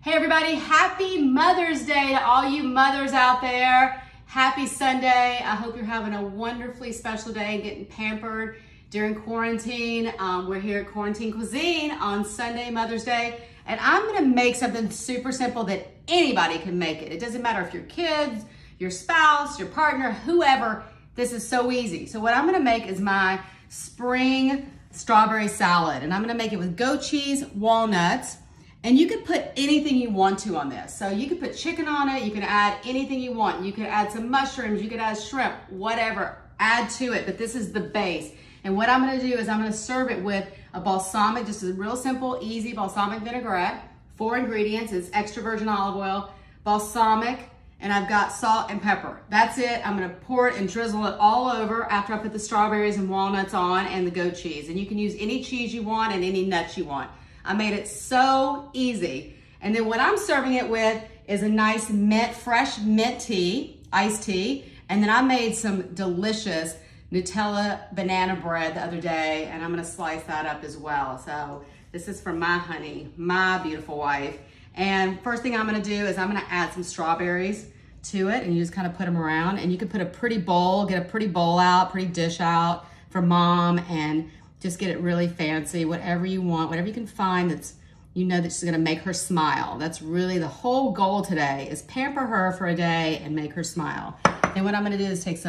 Hey everybody, happy Mother's Day to all you mothers out there. Happy Sunday. I hope you're having a wonderfully special day and getting pampered during quarantine. We're here at Quarantine Cuisine on Sunday, Mother's Day, and I'm gonna make something super simple that anybody can make it. It doesn't matter if your kids, your spouse, your partner, whoever, this is so easy. So what I'm gonna make is my spring strawberry salad, and I'm gonna make it with goat cheese, walnuts, and you can put anything you want to on this. So you can put chicken on it, you can add anything you want. You could add some mushrooms, you could add shrimp, whatever, add to it, but this is the base. And what I'm gonna do is I'm gonna serve it with a balsamic, just a real simple, easy balsamic vinaigrette. 4 ingredients, it's extra virgin olive oil, balsamic, and I've got salt and pepper. That's it. I'm gonna pour it and drizzle it all over after I put the strawberries and walnuts on and the goat cheese. And you can use any cheese you want and any nuts you want. I made it so easy. And then what I'm serving it with is a nice mint, fresh mint tea, iced tea. And then I made some delicious Nutella banana bread the other day, and I'm gonna slice that up as well. So this is from my honey, my beautiful wife. And first thing I'm gonna do is I'm gonna add some strawberries to it, and you just kind of put them around. And you can put a pretty bowl, get a pretty bowl out, pretty dish out for mom, and just get it really fancy, whatever you want, whatever you can find that's, you know, that's gonna make her smile. That's really the whole goal today, is pamper her for a day and make her smile. And what I'm gonna do is take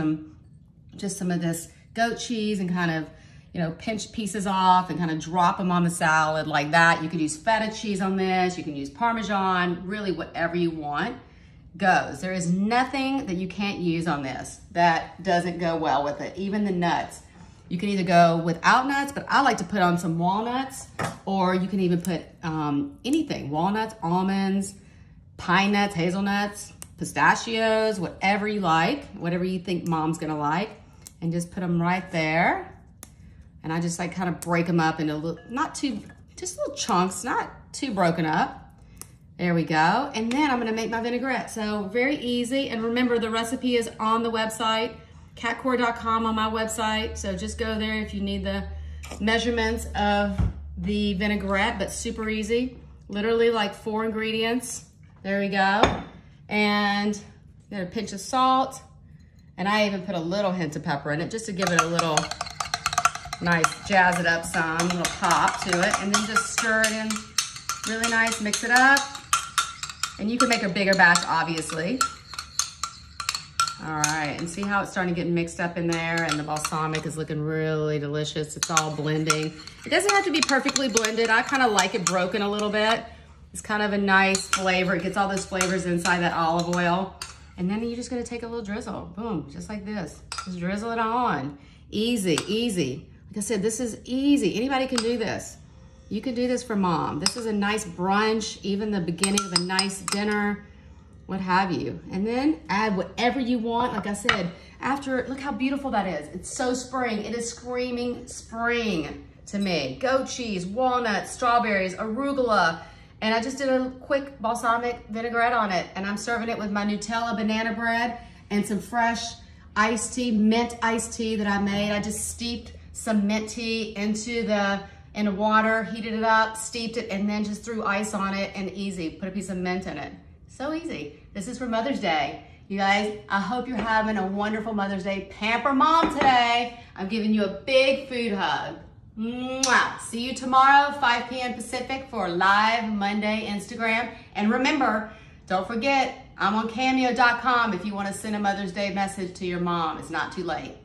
just some of this goat cheese and kind of, you know, pinch pieces off and kind of drop them on the salad like that. You could use feta cheese on this, you can use Parmesan, really whatever you want goes. There is nothing that you can't use on this that doesn't go well with it, even the nuts. You can either go without nuts, but I like to put on some walnuts, or you can even put anything, walnuts, almonds, pine nuts, hazelnuts, pistachios, whatever you like, whatever you think mom's gonna like, and just put them right there. And I just like kind of break them up into just little chunks, not too broken up. There we go. And then I'm gonna make my vinaigrette. So very easy. And remember, the recipe is on the website, catcora.com on my website. So just go there if you need the measurements of the vinaigrette, but super easy. Literally like 4 ingredients. There we go. And you got a pinch of salt. And I even put a little hint of pepper in it just to give it a little nice, jazz it up some, little pop to it. And then just stir it in really nice, mix it up. And you can make a bigger batch, obviously. All right, and see how it's starting to get mixed up in there, and the balsamic is looking really delicious. It's all blending. It doesn't have to be perfectly blended. I kind of like it broken a little bit. It's kind of a nice flavor. It gets all those flavors inside that olive oil. And then you're just gonna take a little drizzle, boom, just like this. Just drizzle it on. Easy, easy. Like I said, this is easy. Anybody can do this. You can do this for mom. This is a nice brunch, even the beginning of a nice dinner, what have you. And then add whatever you want. Like I said, after, look how beautiful that is. It's so spring. It is screaming spring to me. Goat cheese, walnuts, strawberries, arugula. And I just did a quick balsamic vinaigrette on it. And I'm serving it with my Nutella banana bread and some fresh iced tea, mint iced tea that I made. I just steeped some mint tea into water, heated it up, steeped it, and then just threw ice on it, and easy. Put a piece of mint in it. So easy. This is for Mother's Day. You guys, I hope you're having a wonderful Mother's Day. Pamper mom today. I'm giving you a big food hug. Mwah. See you tomorrow, 5 p.m. Pacific for live Monday Instagram. And remember, don't forget, I'm on cameo.com if you want to send a Mother's Day message to your mom. It's not too late.